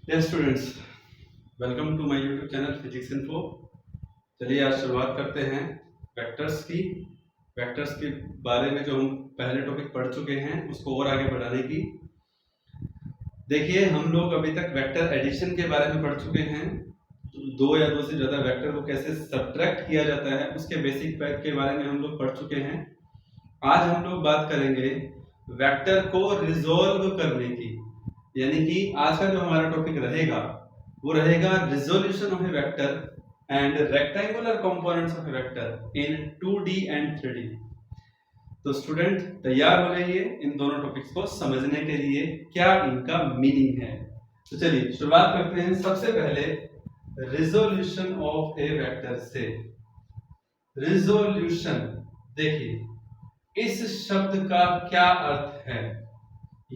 Dear students, welcome to my YouTube channel physics info. चलिए आज शुरुआत करते हैं वेक्टर्स की। वेक्टर्स के बारे में जो हम पहले टॉपिक पढ़ चुके हैं उसको और आगे बढ़ाने की। देखिए, हम लोग अभी तक वेक्टर एडिशन के बारे में पढ़ चुके हैं। दो या दो से ज्यादा वेक्टर को कैसे सब्ट्रैक्ट किया जाता है उसके बेसिक पैक के बारे में हम लोग पढ़ चुके हैं। आज हम लोग बात करेंगे वेक्टर को रिजोल्व करने की, यानी कि आज का जो हमारा टॉपिक रहेगा वो रहेगा resolution of A vector and rectangular components of A vector in 2D and 3D। तो स्टूडेंट तैयार हो जाइए इन दोनों टॉपिक्स को समझने के लिए क्या इनका मीनिंग है। तो चलिए शुरुआत करते हैं सबसे पहले रिजोल्यूशन ऑफ ए वेक्टर से। रिजोल्यूशन, देखिए इस शब्द का क्या अर्थ है,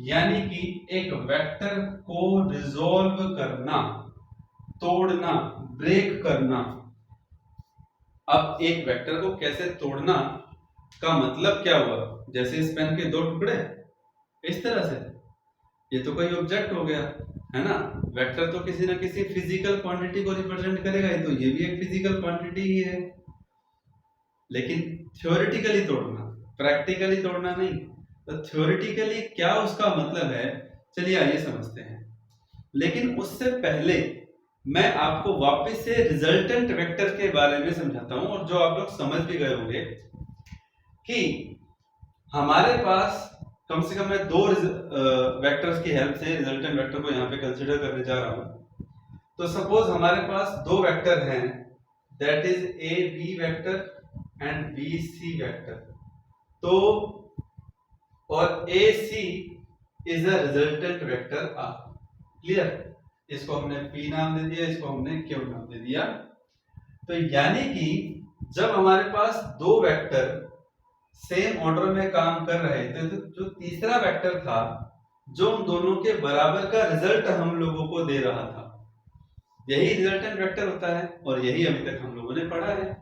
यानी कि एक वेक्टर को रिजोल्व करना, तोड़ना, ब्रेक करना। अब एक वेक्टर को कैसे तोड़ना का मतलब क्या हुआ, जैसे इस पेन के दो टुकड़े इस तरह से, ये तो कोई ऑब्जेक्ट हो गया है ना। वेक्टर तो किसी ना किसी फिजिकल क्वांटिटी को रिप्रेजेंट करेगा, तो ये भी एक फिजिकल क्वांटिटी ही है। लेकिन थ्योरेटिकली तोड़ना, प्रैक्टिकली तोड़ना नहीं। तो थ्योरेटिकली क्या उसका मतलब है, चलिए आइए समझते हैं। लेकिन उससे पहले मैं आपको वापस से रिजल्टेंट वेक्टर के बारे में समझाता हूं, और जो आप लोग समझ भी गए होंगे कि हमारे पास कम से कम मैं दो वेक्टर्स की हेल्प से रिजल्टेंट वेक्टर को यहां पे कंसीडर करने जा रहा हूं। तो सपोज हमारे पास दो वेक्टर हैं, that is A B vector and B C vector. तो और A C is a resultant vector R. Clear? इसको हमने P नाम दे दिया, इसको हमने Q नाम दे दिया। तो यानी कि जब हमारे पास दो वेक्टर सेम ऑर्डर में काम कर रहे थे, तो जो तीसरा वेक्टर था जो उन दोनों के बराबर का रिजल्ट हम लोगों को दे रहा था, यही रिजल्टेंट वेक्टर होता है, और यही अभी तक हम लोगों ने पढ़ा है।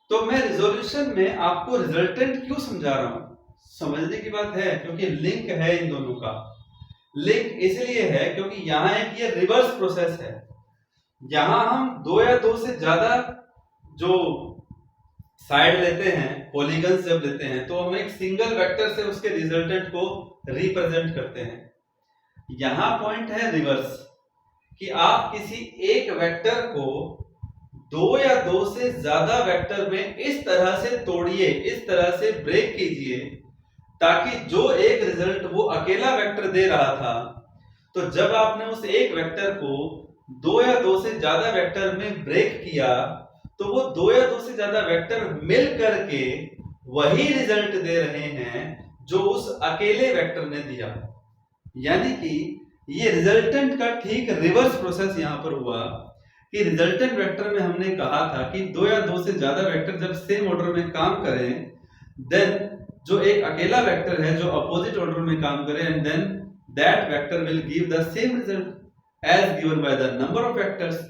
तो मैं रिजोल्यूशन में आपको रिजल्टेंट क्यों समझा रहा हूं, समझने की बात है, क्योंकि लिंक है इन दोनों का। लिंक इसलिए है क्योंकि यहां एक ये रिवर्स प्रोसेस है। यहां हम दो या दो से ज्यादा जो साइड लेते हैं, पॉलीगन्स जब लेते हैं, तो हम एक सिंगल वेक्टर से उसके रिजल्टेंट को रिप्रेजेंट करते हैं। यहां पॉइंट है रिवर्स, कि आप किसी एक वेक्टर को दो या दो से ज्यादा वेक्टर में इस तरह से तोड़िए, इस तरह से ब्रेक कीजिए, ताकि जो एक रिजल्ट वो अकेला वेक्टर दे रहा था, तो जब आपने उस एक वेक्टर को दो या दो से ज्यादा वेक्टर में ब्रेक किया, तो वो दो या दो से ज्यादा वेक्टर मिल करके वही रिजल्ट दे रहे हैं जो उस अकेले वेक्टर ने दिया। यानी कि ये रिजल्टेंट का ठीक रिवर्स प्रोसेस यहां पर हुआ, कि रिजल्टेंट वेक्टर में हमने कहा था कि दो या दो से ज्यादा वेक्टर जब सेम ऑर्डर में काम करें, देन जो एक अकेला वेक्टर है जो अपोजिट ऑर्डर में काम करे, and then that vector will give the same result as given by the number of vectors.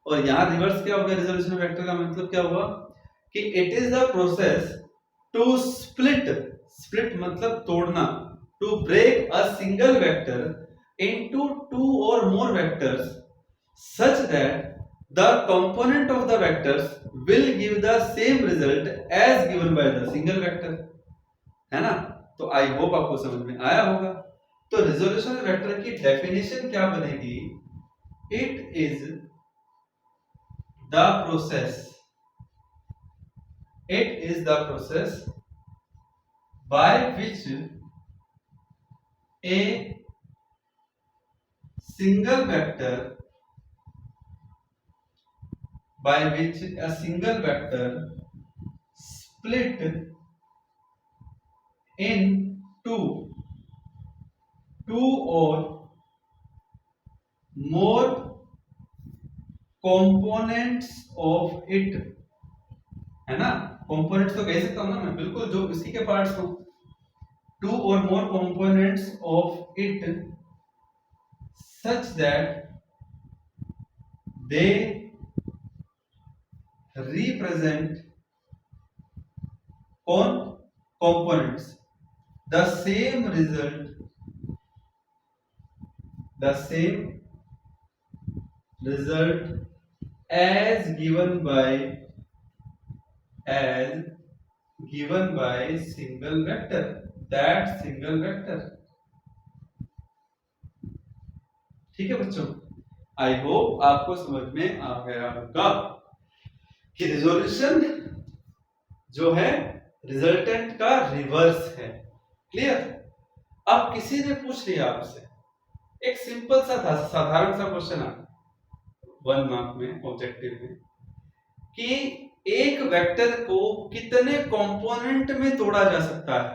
और यहां रिवर्स क्या हो गया, रिजोल्यूशन वेक्टर का मतलब क्या हुआ कि it is the process to split, split मतलब तोड़ना, to break a single vector into two or more vectors such that the component of the vectors will give the same result as given by the single vector, है ना। तो I hope आपको समझ में आया होगा। तो रिजोल्यूशन वेक्टर की डेफिनेशन क्या बनेगी, it is the process, it is the process by which A single vector, by which a single vector split in two or more components of it, है ना। components तो कह सकता हूं ना मैं, बिल्कुल जो इसी के पार्ट्स हो। two or more components of it such that they represent on components the same result, the same result as given by single vector, that single vector। ठीक है बच्चों, आई होप आपको समझ में आ गया होगा कि रिजोल्यूशन जो है रिजल्टेंट का रिवर्स है। क्लियर? अब किसी ने पूछ लिया आपसे एक सिंपल सा साधारण सा क्वेश्चन है 1 मार्क में ऑब्जेक्टिव में कि एक वेक्टर को कितने कंपोनेंट में तोड़ा जा सकता है।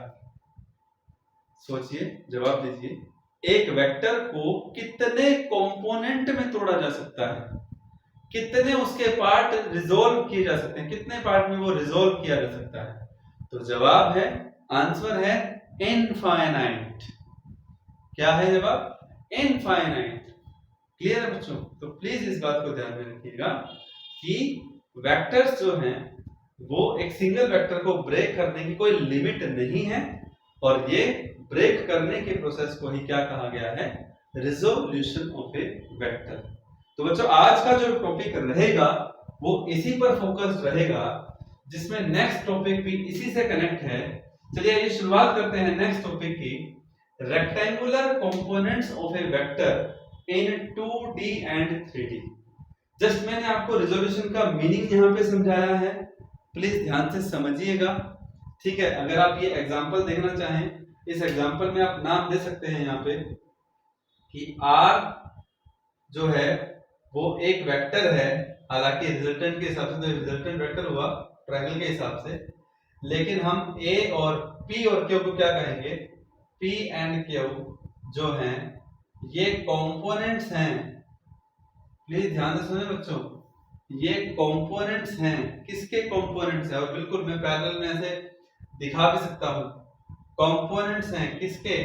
सोचिए, जवाब दीजिए। एक वेक्टर को कितने कंपोनेंट में तोड़ा जा सकता है, कितने उसके पार्ट रिजोल्व किए जा सकते हैं, कितने पार्ट में वो रिजोल्व किया जा सकता है। तो जवाब है, आंसर है इनफाइनाइट। क्या है जवाब? इनफाइनाइट। क्लियर है बच्चों? तो प्लीज इस बात को ध्यान में रखिएगा कि वेक्टर्स जो हैं वो एक सिंगल वेक्टर को ब्रेक करने की कोई लिमिट नहीं है, और ये ब्रेक करने के प्रोसेस को ही क्या कहा गया है? Resolution of A vector. तो बच्चों, आज का जो टॉपिक रहेगा वो इसी पर फोकस्ड रहेगा, जिसमें नेक्स्ट टॉपिक भी इसी से कनेक्ट है। चलिए ये शुरुआत करते हैं नेक्स्ट टॉपिक की, rectangular components of A vector in 2D and 3D। Just मैंने आपको रिजोल्यूशन का मीनिंग यहां पे समझाया है, प्लीज ध्यान से समझिएगा। ठीक है, अगर आप ये एग्जांपल देखना चाहें, इस एग्जांपल में आप नाम दे सकते हैं यहाँ पे कि R जो है वो एक वेक्टर है, हालांकि रिजल्टेंट के हिसाब से तो रिजल्टेंट वेक्टर हुआ ट्रायंगल के हिसाब से, लेकिन हम A और P और Q को क्या कहेंगे? P एंड Q जो हैं ये कंपोनेंट्स हैं। प्लीज ध्यान से सुने बच्चों, ये कंपोनेंट्स हैं। किसके कंपोनेंट्स हैं? और बिल्कुल मैं पैरेलल में ऐसे दिखा भी सकता हूं। कंपोनेंट्स हैं किसके?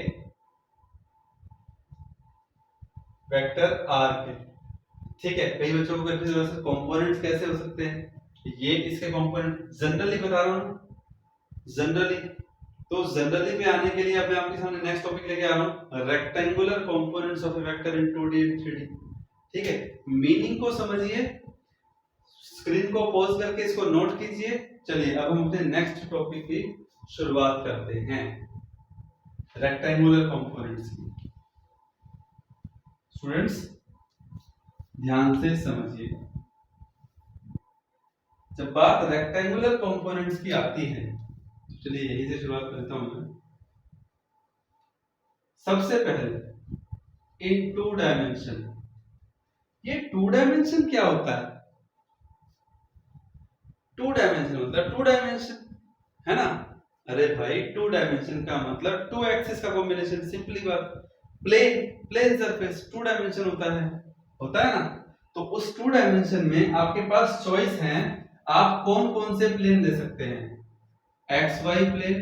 वेक्टर R के। ठीक है, कई बच्चों को कंफ्यूजन हो सकता है कंपोनेंट्स कैसे हो सकते हैं, ये इसके कंपोनेंट। जनरली बता रहा हूं, जनरली। तो जनरली पे आने के लिए अब मैं आपके सामने नेक्स्ट टॉपिक लेके आ रहा हूं, rectangular components of A vector in 2D and 3D। ठीक है, मीनिंग को समझिए, स्क्रीन को पॉज करके इसको नोट कीजिए। चलिए अब हम अपने नेक्स्ट टॉपिक की शुरुआत करते हैं, रेक्टेंगुलर कंपोनेंट्स की। स्टूडेंट्स ध्यान से समझिए, जब बात रेक्टेंगुलर कंपोनेंट्स की आती है, तो चलिए यहीं से शुरुआत करता हूं मैं। सबसे पहले इन 2 डायमेंशन, ये 2 डायमेंशन क्या होता है? 2 डायमेंशन होता है 2 डायमेंशन, है ना? अरे भाई 2 डायमेंशन का मतलब 2 एक्सिस का कॉम्बिनेशन, सिंपली बात। प्लेन सरफेस 2 डायमेंशन होता है ना? तो उस 2 डायमेंशन में आपके पास चॉइस है, आप कौन कौन से प्लेन ले सकते हैं? X Y plane,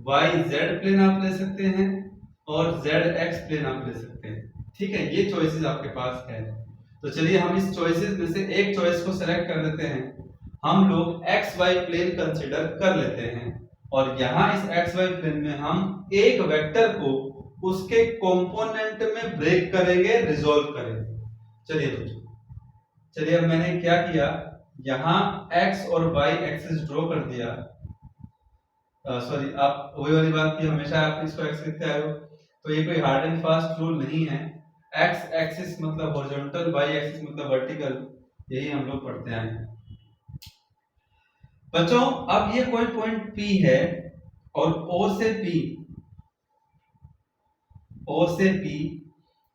Y Z plane आप ले सकते हैं, और जेड एक्स प्लेन आप ले सकते हैं। ठीक है, ये चॉइसेस आपके पास है। तो चलिए हम इस चॉइसेस में से एक चॉइस को सेलेक्ट कर लेते हैं। हम लोग एक्स वाई प्लेन कंसीडर कर लेते हैं, और यहाँ इस एक्स वाई प्लेन में हम एक वेक्टर को उसके कंपोनेंट में ब्रेक करेंगे, रिजॉल्व करेंगे। चलिए अब मैंने क्या किया, यहाँ x और y एक्सिस ड्रॉ कर दिया। सॉरी, आप वही वाली बात की, हमेशा आप इसको x लिखते आए हो, तो ये कोई हार्ड एंड फास्ट रूल नहीं है। x एक्सिस मतलब हॉरिजॉन्टल, y एक्सिस मतलब वर्टिकल, यही हम लोग पढ़ते आए हैं बच्चों। अब ये कोई पॉइंट P है, और O से P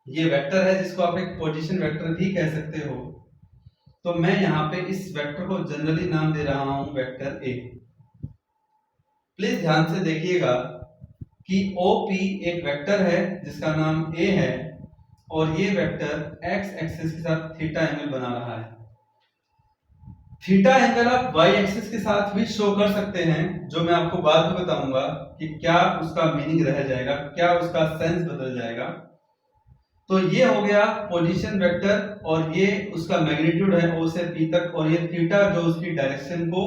ये वेक्टर है, जिसको आप एक पोजीशन वेक्टर भी कह सकते हो। तो मैं यहाँ पे इस वेक्टर को जनरली नाम दे रहा हूं वेक्टर A। प्लीज ध्यान से देखिएगा कि OP एक वेक्टर है जिसका नाम A है, और ये वेक्टर x एक्सिस के साथ थीटा एंगल बना रहा है। थीटा एंगल आप y एक्सिस के साथ भी शो कर सकते हैं, जो मैं आपको बाद में बताऊंगा कि क्या उसका मीनिंग रह जाएगा, क्या उसका सेंस बदल जाएगा। तो ये हो गया पोजीशन वेक्टर, और ये उसका मैग्नीट्यूड है O से P तक, और ये थीटा जो उसकी डायरेक्शन को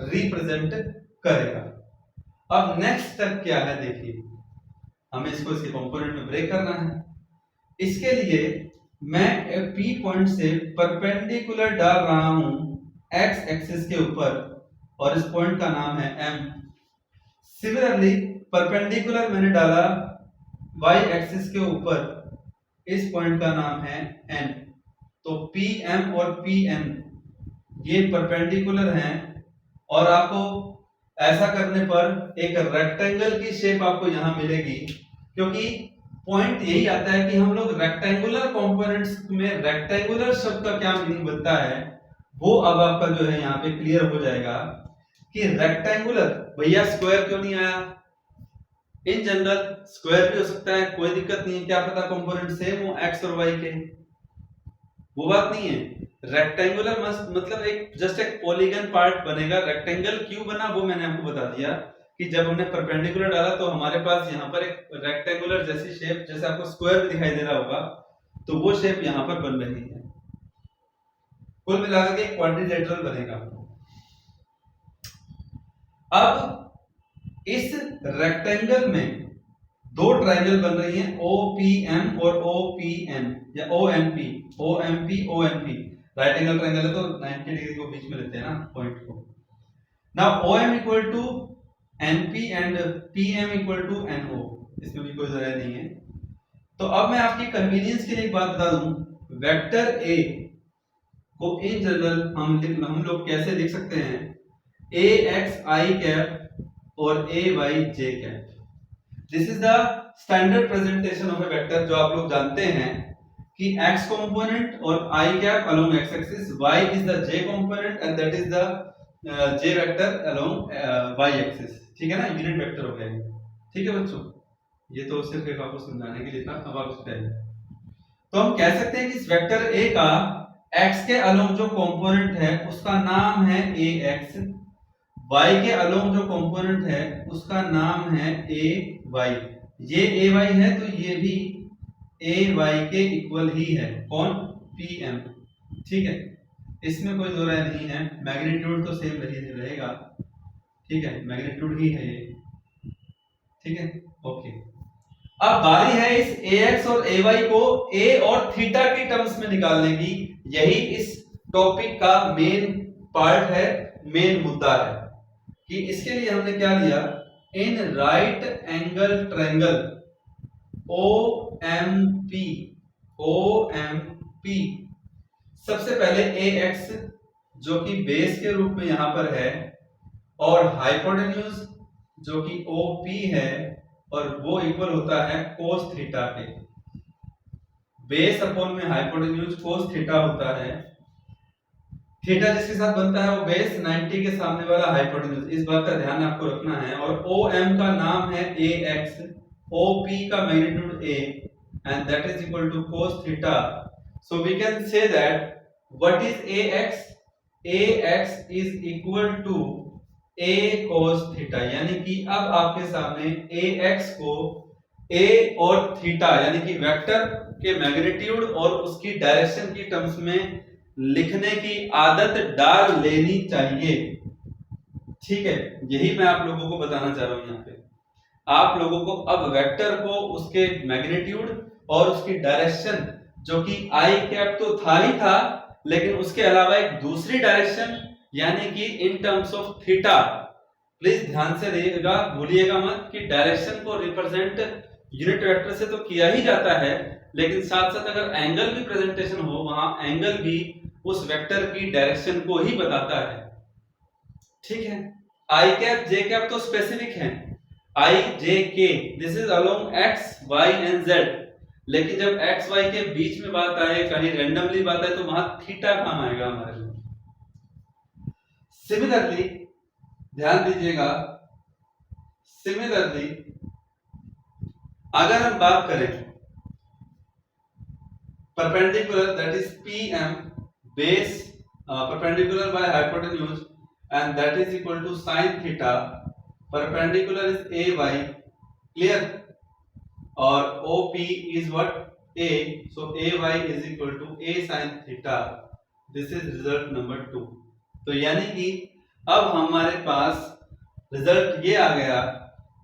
रिप्रेजेंट करेगा। अब नेक्स्ट स्टेप क्या है, देखिए हमें इसको इसके कंपोनेंट में ब्रेक करना है। इसके लिए मैं P पॉइंट से परपेंडिकुलर डाल रहा हूं x एक्सिस के ऊपर और इस पॉइंट का नाम है M। सिमिलरली परपेंडिकुलर मैंने डाला y एक्सिस के ऊपर, इस पॉइंट का नाम है N। तो PM और PN ये परपेंडिकुलर हैं और आपको ऐसा करने पर एक रेक्टेंगल की शेप आपको यहां मिलेगी, क्योंकि पॉइंट यही आता है कि हम लोग रेक्टेंगुलर कंपोनेंट्स में रेक्टेंगुलर शब्द का क्या मीनिंग बनता है वो अब आपका जो है यहाँ पे क्लियर हो जाएगा कि रेक्टेंगुलर भैया स्क्वायर क्यों नहीं आया। इन जनरल स्क्वायर भी हो सकता है, कोई दिक्कत नहीं है, क्या पता कंपोनेंट सेम हो एक्स और वाई के, वो बात नहीं है। रेक्टेंगुलर मतलब एक जस्ट एक पॉलीगन पार्ट बनेगा। रेक्टेंगल क्यों बना वो मैंने आपको बता दिया कि जब हमने परपेंडिकुलर डाला तो हमारे पास यहाँ पर एक रेक्टेंगुलर जैसी शेप, जैसे आपको स्क्वायर भी दिखाई दे रहा होगा, तो वो शेप यहाँ पर बन रही है। कुल मिलाकर के क्वाड्रिलेटरल बनेगा। अब इस रेक्टेंगल में दो ट्रायंगल बन रही हैं, OPM और OPN या ONP, OMP ONP। Right angle triangle है तो 90 डिग्री को बीच में लेते हैं ना पॉइंट को। Now OM equal to NP and PM equal to NO, इसमें भी कोई जरूरत नहीं है। तो अब मैं आपकी कन्वीनियंस के लिए एक बात बता दूं, वेक्टर A को इन जनरल हम लोग कैसे लिख सकते हैं, AXI कैप और AYJ cap. This is the standard presentation of A vector, जो आप लोग जानते हैं कि x कंपोनेंट और i cap along x axis, y is the j component and that is the j vector along y axis. ठीक है ना, यूनिट वेक्टर हो गया। ठीक है बच्चों, ये तो सिर्फ एक आपको समझाने के लिए था। अब आप इसको तो हम कह सकते हैं कि इस वेक्टर a का x के अलोंग जो कंपोनेंट है उसका नाम है ax, y के अलोंग जो कंपोनेंट है उसका नाम है ay। ये ay है तो ये भी ay के इक्वल ही है। कौन? pm। ठीक है, इसमें कोई दो राय नहीं है, मैग्नीट्यूड तो सेम रहेगा। ठीक है, मैग्नीट्यूड ही है ये। ठीक है, ओके। अब बारी है इस ax और ay को a और थीटा की टर्म्स में निकालने की। यही इस टॉपिक का मेन पार्ट है, मेन मुद्दा है कि इसके लिए हमने क्या लिया, in right angle triangle OMP सबसे पहले ax जो कि बेस के रूप में यहां पर है और हाइपोटेन्यूज जो कि OP है और वो इक्वल होता है cos थीटा के। बेस अपॉन में हाइपोटेन्यूज cos थीटा होता है। थीटा जिसके साथ बनता है वो बेस 90 के सामने वाला हाइपोटेन्यूज, इस बात का ध्यान आपको रखना है। और OM का नाम है AX, OP का magnitude A and that is equal to cos theta. So we can say that what is AX? AX is equal to A cos theta, यानी कि अब आपके सामने AX को A और थीटा यानी कि वेक्टर के मैग्नीट्यूड और उसकी डायरेक्शन की टर्म्स में लिखने की आदत डाल लेनी चाहिए। ठीक है, यही मैं आप लोगों को बताना चाह रहा हूं। यहाँ पे आप लोगों को अब वेक्टर को उसके मैग्नीट्यूड और उसकी डायरेक्शन, जो कि आई कैप तो था ही था, लेकिन उसके अलावा एक दूसरी डायरेक्शन यानी कि in terms of theta. Please ध्यान से रहिएगा, भूलिएगा मत कि डायरेक्शन को रिप्रेजेंट यूनिट वेक्टर से तो किया ही जाता है, लेकिन साथ साथ अगर एंगल भी प्रेजेंटेशन हो वहां एंगल भी उस वेक्टर की डायरेक्शन को ही बताता है। ठीक है, आई कैप जे कैप तो स्पेसिफिक है, I J K this is along X Y and Z, लेकिन जब एक्स वाई के बीच में बात आए, कहीं रैंडमली बात आए, तो वहां थीटा काम आएगा हमारे लिए। सिमिलरली ध्यान दीजिएगा, सिमिलरली अगर हम बात करें perpendicular that is PM base perpendicular by hypotenuse and that is equal to sin theta, perpendicular is AY, clear, और OP is what? A, so AY is equal to A sin theta. This is result number 2. तो यानी कि अब हमारे पास result ये आ गया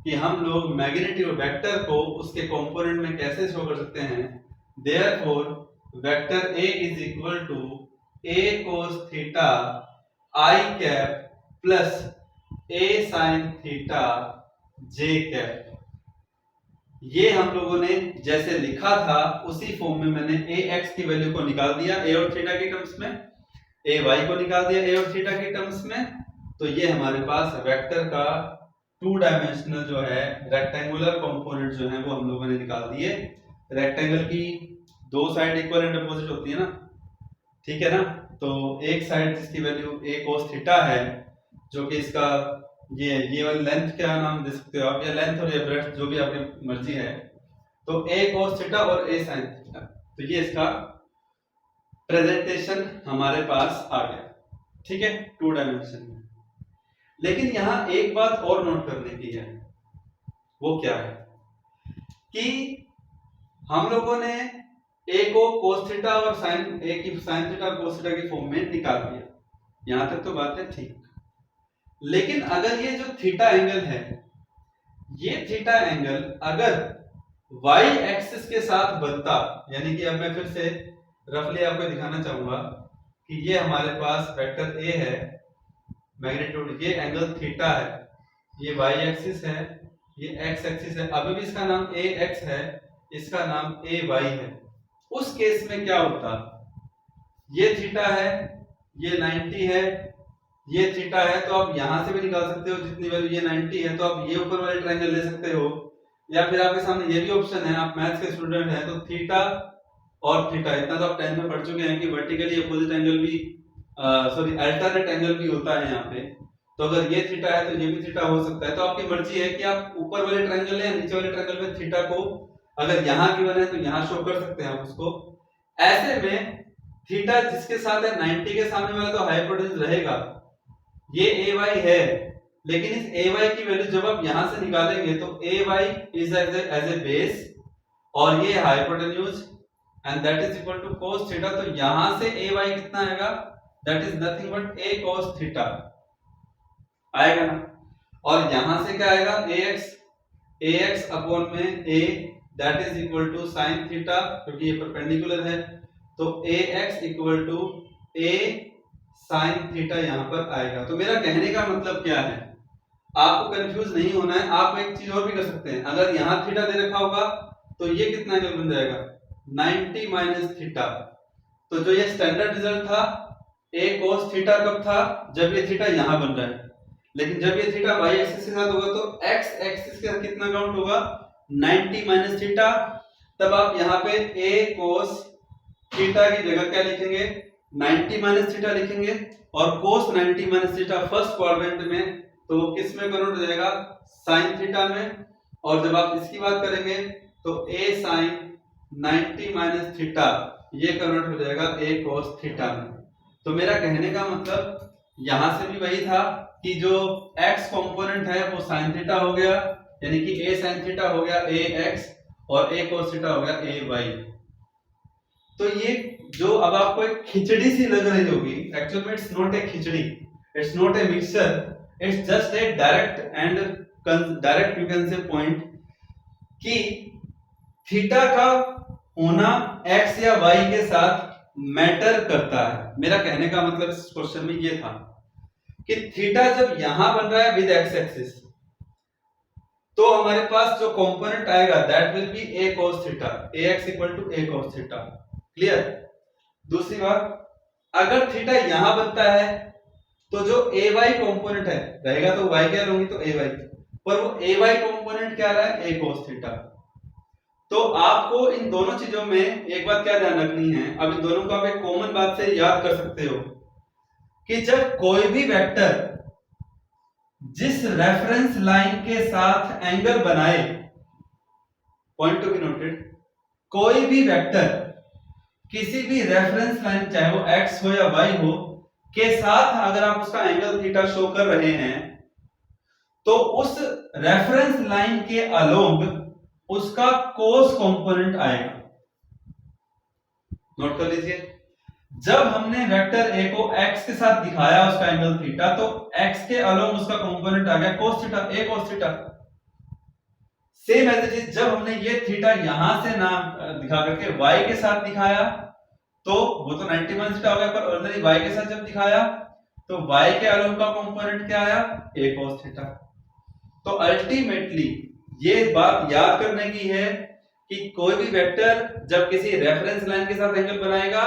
कि हम लोग मैग्नीट्यूड वेक्टर को उसके कंपोनेंट में कैसे शो कर सकते हैं। Therefore vector A is equal to A cos theta I cap plus A sin theta J cap. ये हम लोगों ने जैसे लिखा था उसी फॉर्म में मैंने ए एक्स की वैल्यू को निकाल दिया ए और थीटा के टर्म्स में, ए वाई को निकाल दिया ए और थीटा के टर्म्स में। तो ये हमारे पास वेक्टर का टू डायमेंशनल जो है रेक्टेंगुलर कंपोनेंट जो है वो हम लोगों ने निकाल दिए। रेक्टेंगल की दो साइड इक्वल एंड अपोजिट होती है ना, ठीक है ना। तो एक साइड जिसकी वैल्यू a cos थीटा है, जो कि इसका ये वाली लेंथ क्या नाम दे सकते हो आप, या लेंथ और ये ब्रेड्थ जो भी आपकी मर्जी है। तो a cos थीटा और a sin थीटा, तो ये इसका प्रेजेंटेशन हमारे पास आ गया, ठीक है, टू डायमेंशन में। लेकिन यहां एक बात और नोट करने की है, वो क्या है कि हम लोगों ने a को cos थीटा और sin a की sin थीटा और cos थीटा की फॉर्म में निकाल दिया, यहां तक तो बात है ठीक। लेकिन अगर ये जो थीटा एंगल है, ये थीटा एंगल अगर y एक्सिस के साथ बनता, यानी कि अब मैं फिर से रफली आपको दिखाना चाहूंगा कि ये हमारे पास वेक्टर a है, मैग्नीट्यूड, ये एंगल थीटा है, ये y एक्सिस है, ये x एक्सिस है, अभी भी इसका नाम ax है, इसका नाम ay है। उस केस में क्या होता, ये थीटा है, ये 90 है, ये थीटा है, तो आप यहां से भी निकाल सकते हो जितनी वैल्यू ये 90 है, तो आप ये ऊपर वाले ट्रायंगल ले सकते हो, या फिर आपके सामने ये भी ऑप्शन है, आप मैथ्स के स्टूडेंट हैं तो थीटा और थीटा, इतना तो आप 10 में पढ़ चुके हैं कि वर्टिकली अपोजिट एंगल भी सॉरी अल्टरनेट एंगल भी होता है यहाँ पे। तो अगर ये थीटा है तो ये भी थीटा हो सकता है, तो आपकी मर्जी है कि आप ऊपर वाले ट्रायंगल लें, नीचे वाले ट्रायंगल में थीटा को अगर यहाँ गिवन है तो यहाँ शो कर सकते हैं आप उसको। ऐसे में थीटा जिसके साथ है 90 के सामने वाला तो हाइपोटेन्यूज रहेगा, ये ay है, लेकिन इस ay की वैल्यू जब आप यहां से निकालेंगे तो ay is as A base और ये hypotenuse and that is equal to cos theta. तो यहां से ay कितना आएगा, that is nothing but a cos theta आएगा ना, और यहां से क्या आएगा ax अपॉन में a that is equal to sin theta, क्योंकि ये परपेंडिकुलर है, तो ax equal to a sin theta यहां पर आएगा। तो मेरा कहने का मतलब क्या है, आपको कंफ्यूज नहीं होना है। आप एक चीज और भी कर सकते हैं, अगर यहां थीटा दे रखा होगा तो ये कितना एंगल बन जाएगा 90 माइनस थीटा। तो जो ये स्टैंडर्ड रिजल्ट था a cos थीटा कब था, जब ये थीटा यहां बन रहा है, लेकिन जब ये थीटा y एक्सिस के साथ होगा तो x एक्सिस के साथ कितना काउंट होगा 90 माइनस थीटा। तब आप यहाँ पे a cos थीटा की जगह क्या लिखेंगे 90 माइनस थीटा लिखेंगे, और cos 90 minus theta first quadrant में, तो किस में कन्वर्ट हो जाएगा sin थीटा में, और जब आप इसकी बात करेंगे तो a sin 90 माइनस थीटा ये कन्वर्ट हो जाएगा a cos थीटा में। तो मेरा कहने का मतलब यहां से भी वही था कि जो x कंपोनेंट है वो sin थीटा हो गया, यानी कि a sin थीटा हो गया ax, और a cos थीटा हो गया ay। तो ये जो अब आपको एक खिचड़ी सी लग रही होगी, एक्चुअल में it's not a khichdi, it's not a mixture, it's just a direct you can say point कि थीटा का होना x या y के साथ मैटर करता है। मेरा कहने का मतलब इस क्वेश्चन में ये था कि थीटा जब यहां बन रहा है विद x एक्सिस, तो हमारे पास जो कंपोनेंट आएगा that will be a cos theta, ax equal to a cos theta. Clear. दूसरी बात, अगर थीटा यहां बनता है तो जो ay कंपोनेंट है रहेगा तो y क्या लूंगी तो ay, पर वो ay कंपोनेंट क्या रहा है a cos थीटा। तो आपको इन दोनों चीजों में एक बात क्या ध्यान रखनी है, अब इन दोनों को आप एक कॉमन बात से याद कर सकते हो कि जब कोई भी वेक्टर जिस रेफरेंस लाइन के साथ एंगल बनाए, पॉइंट टू बी नोटेड, कोई भी वेक्टर किसी भी रेफरेंस लाइन चाहे वो x हो या y हो के साथ अगर आप उसका एंगल थीटा शो कर रहे हैं तो उस रेफरेंस लाइन के अलोंग उसका कोस कंपोनेंट आएगा। नोट कर लीजिए, जब हमने वेक्टर a को x के साथ दिखाया उसका एंगल थीटा, तो x के अलोंग उसका कंपोनेंट आ गया cos theta, a cos theta. Same as it is जब हमने ये थीटा यहां से ना दिखा करके y के साथ दिखाया तो वो तो 91 थीटा हो गया, पर ऑर्डिनरी y के साथ जब दिखाया तो y के अलोन का कंपोनेंट क्या आया, a cos थीटा। तो अल्टीमेटली ये बात याद करने की है कि कोई भी वेक्टर जब किसी रेफरेंस लाइन के साथ एंगल बनाएगा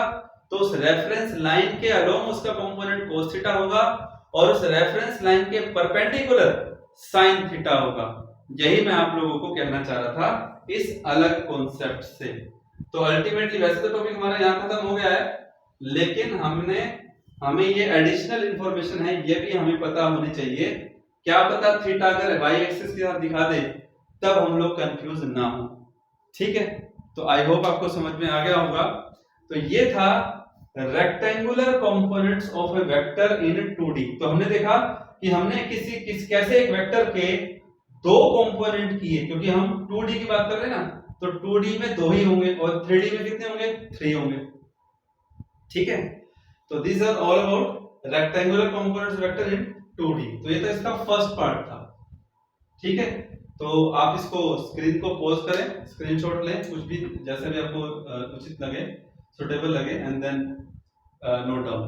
तो उस रेफरेंस लाइन के अलोंग उसका कंपोनेंट cos थीटा होगा और उस रेफरेंस लाइन के परपेंडिकुलर sin थीटा होगा। यही मैं आप लोगों को कहना चाह रहा था इस अलग कॉन्सेप्ट से। तो अल्टीमेटली वैसे तो टॉपिक हमारा यहां खत्म हो गया है, लेकिन हमें ये एडिशनल इंफॉर्मेशन है, ये भी हमें पता होनी चाहिए। क्या पता थीटा अगर y एक्सिस के साथ दिखा दे तब हम लोग कंफ्यूज ना हो। ठीक है, तो आई होप आपको समझ में आ गया होगा। तो ये था rectangular components of A vector in 2D। तो हमने देखा कि हमने कैसे एक वेक्टर के दो कंपोनेंट किए, क्योंकि हम 2D की बात कर रहे हैं ना, तो 2D में दो ही होंगे और 3D में कितने होंगे, 3 होंगे। ठीक है, तो this are all about rectangular components vector in 2D। तो ये तो इसका फर्स्ट पार्ट था। ठीक है, तो आप इसको स्क्रीन को पॉज करें, स्क्रीनशॉट लें, कुछ भी जैसे भी आपको उचित लगे, सुटेबल लगे, एंड देन नोट डाउन।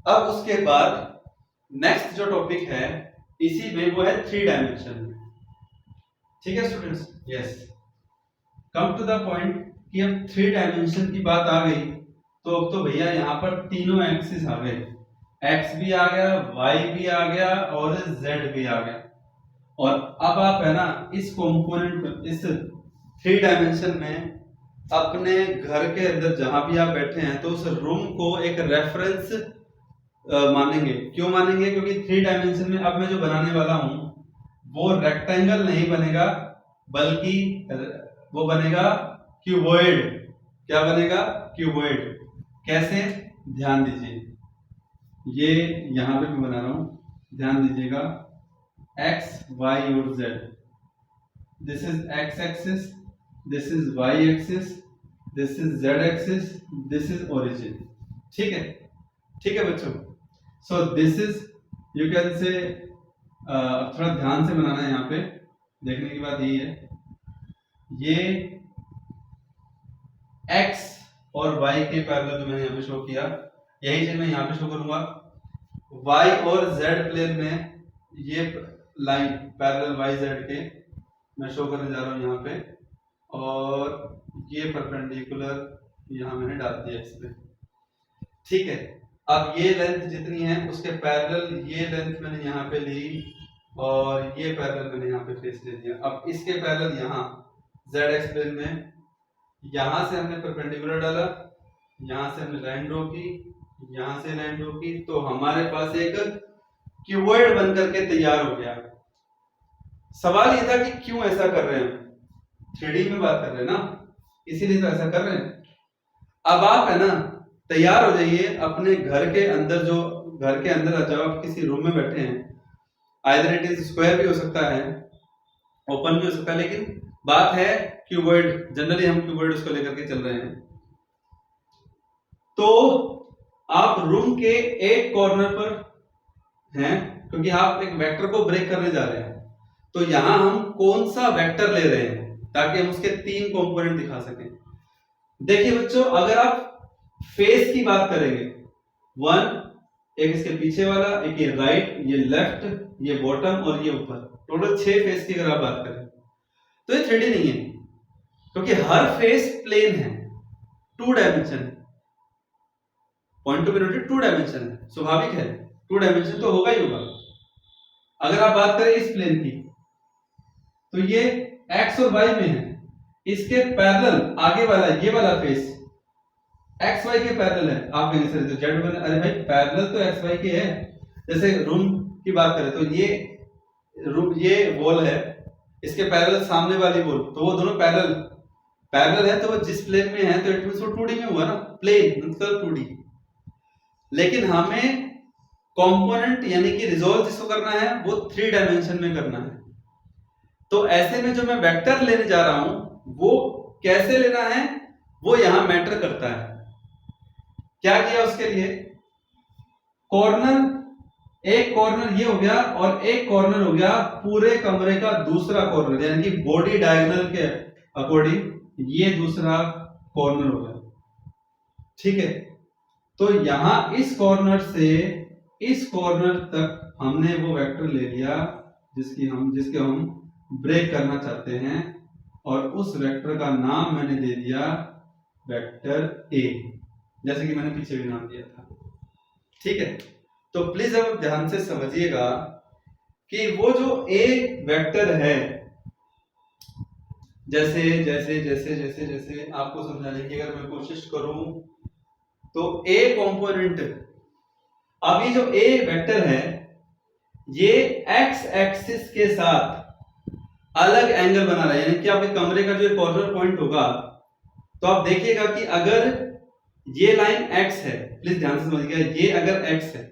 अब उसके बाद नेक्स्ट जो टॉपिक है इसी में वो है 3 डायमेंशन। ठीक है students, yes, come to the point कि अब 3 डायमेंशन की बात आ गई तो अब तो भैया यहाँ पर तीनों एक्सिस आ गए, x भी आ गया, y भी आ गया और z भी आ गया। और अब आप है ना इस कंपोनेंट, इस 3 डायमेंशन में अपने घर के अंदर जहां भी आप बैठे हैं तो उस रूम को एक रेफरेंस मानेंगे। क्यों मानेंगे, क्योंकि 3 डायमेंशन में अब मैं जो बनाने वाला हूं वो रेक्टेंगल नहीं बनेगा, बल्कि वो बनेगा क्यूबॉइड। क्या बनेगा, क्यूबॉइड। कैसे, ध्यान दीजिए, ये यहां पे मैं बना रहा हूं, ध्यान दीजिएगा, x y और z, this is x axis, this is y axis, this is z axis, this is origin. ठीक है, ठीक है बच्चों। So this is, you can say, थोड़ा ध्यान से बनाना है, यहाँ पे देखने की बात यही है, ये x और y के पैरेलल जो मैंने यहाँ पे शो किया, यही चीज मैं यहाँ पे शो करूंगा। y और z प्लेन में ये लाइन पैरेलल y z के मैं शो करने जा रहा हूँ यहाँ पे, और ये परपेंडिकुलर यहाँ मैंने डाल दिया इस पे। ठीक है, अब ये लेंथ जितनी है उसके पैरेलल ये लेंथ मैंने यहाँ पे ली और ये पैरेलल मैंने यहाँ पे फेस ले दिया। अब इसके पैरेलल यहाँ z एक्स प्लेन में यहां से हमने परपेंडिकुलर डाला, यहां से हमने लाइन ड्रॉ की, यहां से लाइन ड्रॉ की, तो हमारे पास एक क्यूबॉइड बन करके तैयार हो गया। सवाल ये था कि क्यों ऐसा कर रहे हैं, 3D में बात कर रहे हैं ना, इसीलिए तो ऐसा कर रहे हैं। अब आप है ना तैयार हो जाइए अपने घर के अंदर, जो घर के अंदर जब आप किसी रूम में बैठे हैं, आइदर इट इज स्क्वायर भी हो सकता है, ओपन भी हो सकता है, लेकिन बात है क्यूबॉइड, जनरली हम क्यूबॉइड उसको लेकर के चल रहे हैं। तो आप रूम के एक कॉर्नर पर हैं, क्योंकि आप एक वेक्टर को ब्रेक करने जा रहे हैं, तो यहां हम कौन सा वेक्टर ले रहे हैं ताकि हम उसके 3 कंपोनेंट दिखा सकें। देखिए बच्चों, अगर आप फेस की बात करेंगे, 1, एक इसके पीछे वाला, एक ये राइट, ये लेफ्ट, ये बॉटम और ये ऊपर, टोटल 6 फेस की अगर आप बात करें तो ये 3D नहीं है, क्योंकि हर फेस प्लेन है, 2 dimension, point to be noted 2 dimension है, स्वाभाविक है 2 डायमेंशन तो होगा ही होगा। अगर आप बात करें इस प्लेन की तो ये x और y में है, इसके पैरेलल आगे वाला ये वाला फेस एक्स वाई के पैरेलल है। आप कहेंगे सर तो जेड बने, अरे भाई पैरेलल तो एक्स वाई के है। जैसे रूम की बात करें तो ये वॉल है, इसके पैरेलल सामने वाली वॉल, तो वो दोनों पैरेलल है, तो वो जिस प्लेन में है तो इट मींस वो 2D में हुआ ना, प्लेन मतलब 2D। लेकिन हमें कंपोनेंट यानी कि रिजॉल्व जिसको करना है वो 3 डायमेंशन में करना है। तो ऐसे में जो मैं वेक्टर लेने जा रहा हूं वो कैसे लेना है वो यहां मैटर करता है। क्या किया उसके लिए, कॉर्नर एक कॉर्नर ये हो गया और एक कॉर्नर हो गया पूरे कमरे का दूसरा कॉर्नर, यानी कि बॉडी डायगोनल के अकॉर्डिंग ये दूसरा कॉर्नर हो गया। ठीक है, तो यहां इस कॉर्नर से इस कॉर्नर तक हमने वो वेक्टर ले लिया जिसके हम ब्रेक करना चाहते हैं, और उस वेक्टर का नाम मैंने दे दिया वेक्टर ए, जैसे कि मैंने पीछे भी नाम दिया था। ठीक है, तो प्लीज अब ध्यान से समझिएगा कि वो जो ए वेक्टर है, जैसे जैसे जैसे जैसे जैसे आपको समझाने की अगर मैं कोशिश करूं तो ए कंपोनेंट, अब ये जो ए वेक्टर है ये एक्स एक्सिस के साथ अलग एंगल बना रहा है, यानी कि आपके कमरे का जो कॉर्नर पॉइंट होगा, तो आप देखिएगा कि अगर ये लाइन एक्स है, प्लीज ध्यान से समझिएगा, ये अगर एक्स है,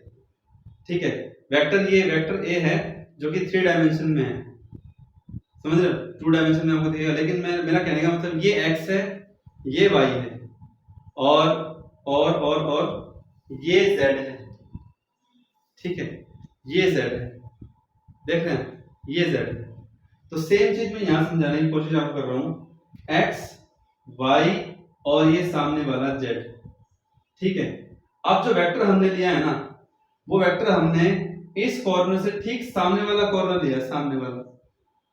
ठीक है, वेक्टर ये वेक्टर ए है जो कि 3 डायमेंशन में है, समझ रहे हो, 2 डायमेंशन में आपको दिखेगा, लेकिन मेरा कहने का मतलब ये एक्स है, ये वाई है, और ये जेड है। ठीक है, ये जेड है, देख रहे हैं, ये जेड है। तो सेम चीज मैं यहां समझाने की कोशिश आपको कर रहा हूं, एक्स वाई और ये सामने वाला जेड। ठीक है, अब जो वेक्टर हमने लिया है ना, वो वेक्टर हमने इस कॉर्नर से ठीक सामने वाला कॉर्नर लिया, सामने वाला,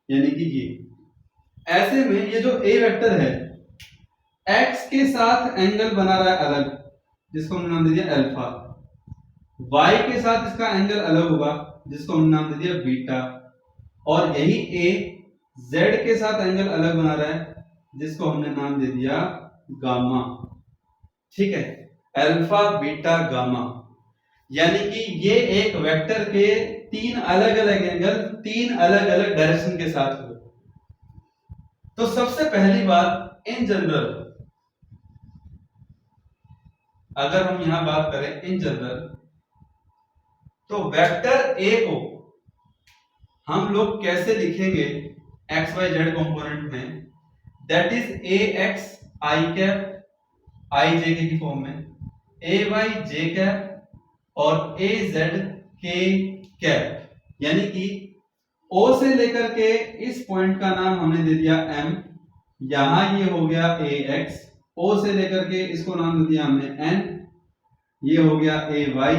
यानी कि ये। ऐसे में ये जो ए वेक्टर है एक्स के साथ एंगल बना रहा है अलग, जिसको हमने नाम दे दिया अल्फा, वाई के साथ इसका एंगल अलग होगा जिसको हमने नाम दे दिया बीटा, और यही ए जेड के साथ एंगल अलग बना रहा है जिसको हमने नाम दे दिया गामा। ठीक है, अल्फा बीटा गामा, यानी कि ये एक वेक्टर के 3 अलग अलग एंगल 3 अलग अलग डायरेक्शन के साथ हुए। तो सबसे पहली बात, इन जनरल अगर हम यहां बात करें इन जनरल, तो वेक्टर ए को हम लोग कैसे लिखेंगे एक्स वाई जेड कंपोनेंट में, that is A X I cap I J K की फॉर्म में, ए वाई जे कैप और ए जेड के कैप, यानी कि ओ से लेकर के इस पॉइंट का नाम हमने दे दिया एम, यहां ये हो गया ए एक्स, ओ से लेकर के इसको नाम दे दिया हमने एन, ये हो गया ए वाई,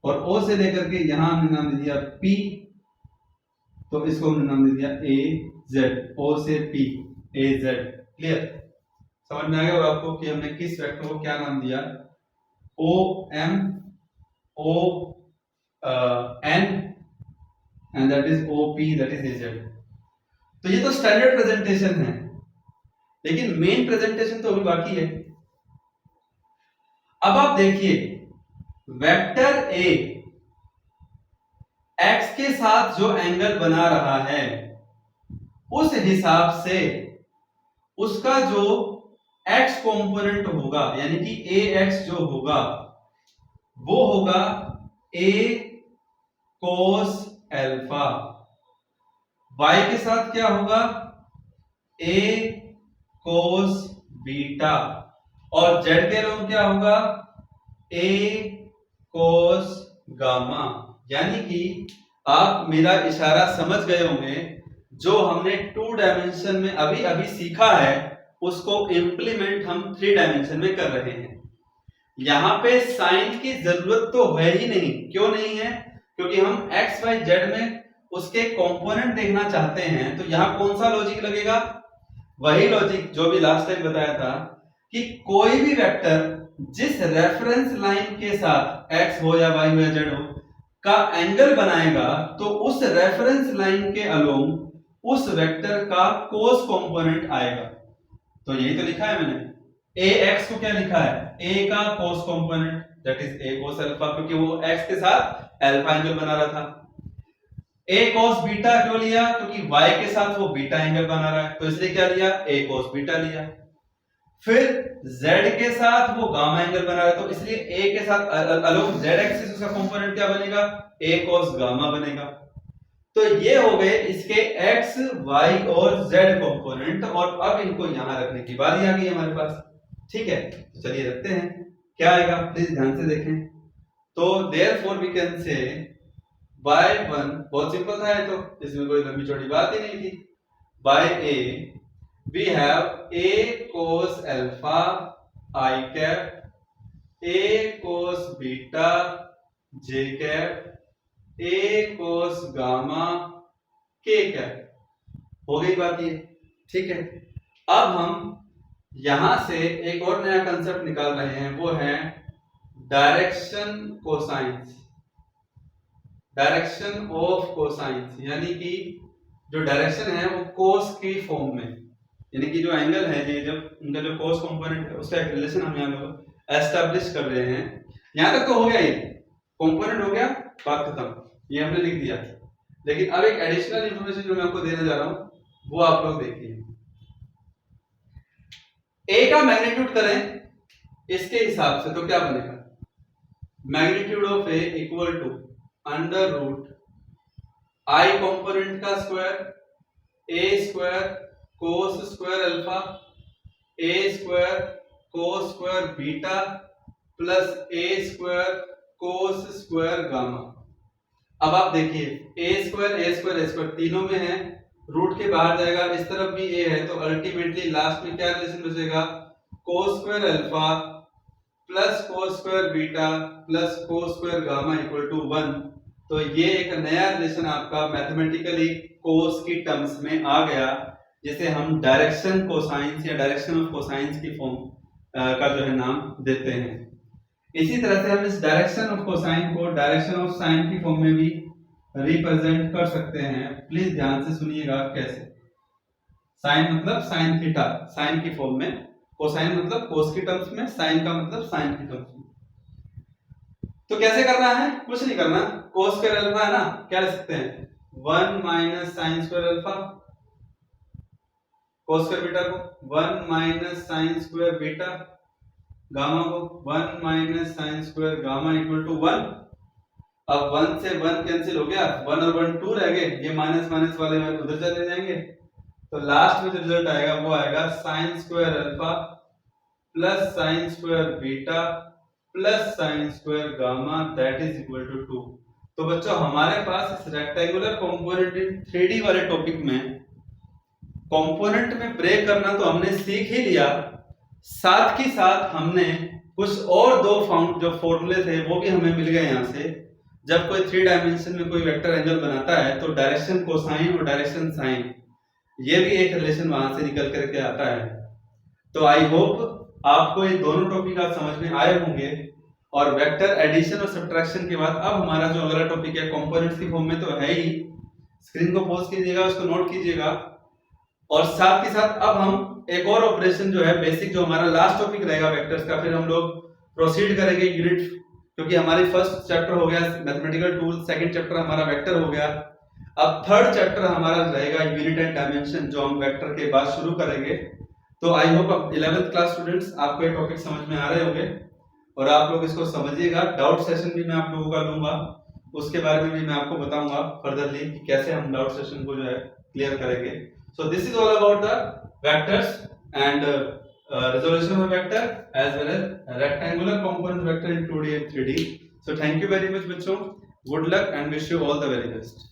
और ओ से लेकर के यहां हमने नाम दे दिया पी, तो इसको हमने नाम दे दिया ए जेड, ओ से पी ए जेड। क्लियर, समझ में आ गया आपको कि हमने किस वेक्टर को क्या नाम दिया, O M O N and that is O P, that is A Z. तो ये तो स्टैंडर्ड प्रेजेंटेशन है, लेकिन मेन प्रेजेंटेशन तो अभी बाकी है। अब आप देखिए, वेक्टर ए एक्स के साथ जो एंगल बना रहा है उस हिसाब से उसका जो एक्स कंपोनेंट होगा, यानी कि ए एक्स जो होगा वो होगा ए कोस एल्फा, वाई के साथ क्या होगा ए कोस बीटा, और जेड के लोग क्या होगा ए कोस गामा। यानी कि आप मेरा इशारा समझ गए होंगे, जो हमने 2 डायमेंशन में अभी अभी सीखा है उसको इंप्लीमेंट हम 3 डायमेंशन में कर रहे हैं। यहां पे साइन की जरूरत तो है ही नहीं, क्यों नहीं है, क्योंकि हम एक्स वाई जेड में उसके कंपोनेंट देखना चाहते हैं। तो यहां कौन सा लॉजिक लगेगा, वही लॉजिक जो भी लास्ट टाइम बताया था कि कोई भी वेक्टर जिस रेफरेंस लाइन के साथ एक्स हो या वाई हो या जेड हो का एंगल बनाएगा, तो उस रेफरेंस लाइन के अलोंग उस वेक्टर का कोस कंपोनेंट आएगा। तो यही तो लिखा है मैंने, ए एक्स को क्या लिखा है, ए का cos component that is A cos alpha, क्योंकि वो एक्स के साथ अल्फा एंगल बना रहा था। ए कोस बीटा क्यों लिया, क्योंकि वाई के साथ वो बीटा एंगल बना रहा है, तो इसलिए क्या लिया ए कोस बीटा लिया। फिर z के साथ वो गामा एंगल बना रहा है, तो इसलिए a के साथ अलोंग z एक्सिस उसका कंपोनेंट क्या बनेगा a cos गामा बनेगा। तो ये हो गए इसके x y और z कंपोनेंट, और अब इनको यहां रखने की बारी आ गई हमारे पास। ठीक है, तो चलिए रखते हैं, क्या आएगा प्लीज ध्यान से देखें। तो therefore we can say by 1, बहुत सिंपल था ये तो, इसमें कोई लंबी चौड़ी बात ही नहीं थी। By A we have A cos alpha I cap, A cos beta J cap, A cos gamma K cap. हो गई बात ये, ठीक है। अब हम यहां से एक और नया कंसेप्ट निकाल रहे हैं, वो है direction cosines, direction of cosines, यानी कि जो डायरेक्शन है वो कोस की फॉर्म में, यानी कि जो एंगल है ये जब उनका जो कोस कंपोनेंट है उसका एक रिलेशन हम यहाँ एस्टैब्लिश कर रहे हैं। यहां तक तो हो गया, ये कंपोनेंट हो गया, बात खत्म, ये हमने लिख दिया। लेकिन अब एक एडिशनल इंफॉर्मेशन जो मैं आपको देने जा रहा हूं वो आप लोग देखिए। ए का मैग्नीट्यूड करें इसके हिसाब से तो क्या बनेगा, magnitude of A equal to under root I component का square A square cos square alpha A square cos square beta plus A square cos square gamma. अब आप देखिए ए स्क्वायर तीनों में है, रूट के बाहर जाएगा, इस तरफ भी ए है, तो अल्टीमेटली लास्ट में क्या रिलेशन बचेगा, cos square alpha plus cos square beta plus cos square gamma equal to 1। तो ये एक नया रिलेशन आपका मैथमेटिकली कोस की टर्म्स में आ गया, जिसे हम डायरेक्शन कोसाइंस या डायरेक्शन ऑफ कोसाइंस की फॉर्म का जो है नाम देते हैं। इसी तरह से हम इस डायरेक्शन ऑफ कोसाइन को डायरेक्शन ऑफ साइन की फॉर्म में भी रिप्रेजेंट कर सकते हैं। प्लीज ध्यान से सुनिएगा कैसे। साइन मतलब साइन थीटा, साइन की फॉर्म में, कोसाइन मतलब कोस की टर्म्स में, साइन का मतलब साइन की टर्म्स में। तो कैसे करना है, कुछ नहीं करना, कोस स्क्वायर अल्फा है ना, क्या लिख सकते हैं 1 minus sine square alpha, cos square beta को 1 minus sine square beta, gamma को 1 minus sine square gamma equal to 1। अब 1 से 1 कैंसिल हो गया, 1 और 1 2 रह गए, ये माइनस माइनस वाले उधर चले जाएंगे, तो लास्ट में जो रिजल्ट आएगा वो आएगा sine square alpha plus sine square beta plus sine square gamma that is equal to 2। तो बच्चों हमारे पास इस रेक्टेंगुलर कंपोनेंट इन 3D वाले टॉपिक में कंपोनेंट में ब्रेक करना तो हमने सीख ही लिया, साथ ही साथ हमने कुछ और दो जो फॉर्मूले थे वो भी हमें मिल गए यहाँ से। जब कोई 3 डायमेंशन में कोई वेक्टर एंगल बनाता है तो डायरेक्शन कोसाइन और डायरेक्शन साइन, ये भी एक रिलेशन वहां से निकल करके आता है। तो आई होप आपको ये दोनों टॉपिक आप समझ में आए होंगे। और वेक्टर एडिशन और सब्ट्रैक्शन के बाद अब हमारा जो अगला टॉपिक है कंपोनेंट्स की फॉर्म में तो है ही, स्क्रीन को पॉज कीजिएगा, उसको नोट कीजिएगा। और साथ ही साथ अब हम एक और ऑपरेशन जो है बेसिक, जो हमारा लास्ट टॉपिक रहेगा वेक्टर्स का, फिर हम लोग प्रोसीड करेंगे यूनिट, क्योंकि हमारी फर्स्ट चैप्टर हो गया मैथमेटिकल टूल, सेकंड चैप्टर हमारा वेक्टर हो गया। अब थर्ड चैप्टर हमारा रहेगा यूनिट एंड डायमेंशन, जो हम वेक्टर के बाद शुरू करेंगे। तो आई होप अब 11th क्लास स्टूडेंट्स आपको ये टॉपिक समझ में आ रहे होंगे और आप लोग इसको समझिएगा। डाउट सेशन भी मैं आप लोगों का लूंगा, उसके बारे में भी मैं आपको बताऊंगा फर्दरली कि कैसे हम डाउट सेशन को जो है क्लियर करेंगे। So this is all about the vectors and resolution of vector as well as rectangular component vector in 2D and 3D. So thank you very much बच्चों, good luck and wish you all the very best.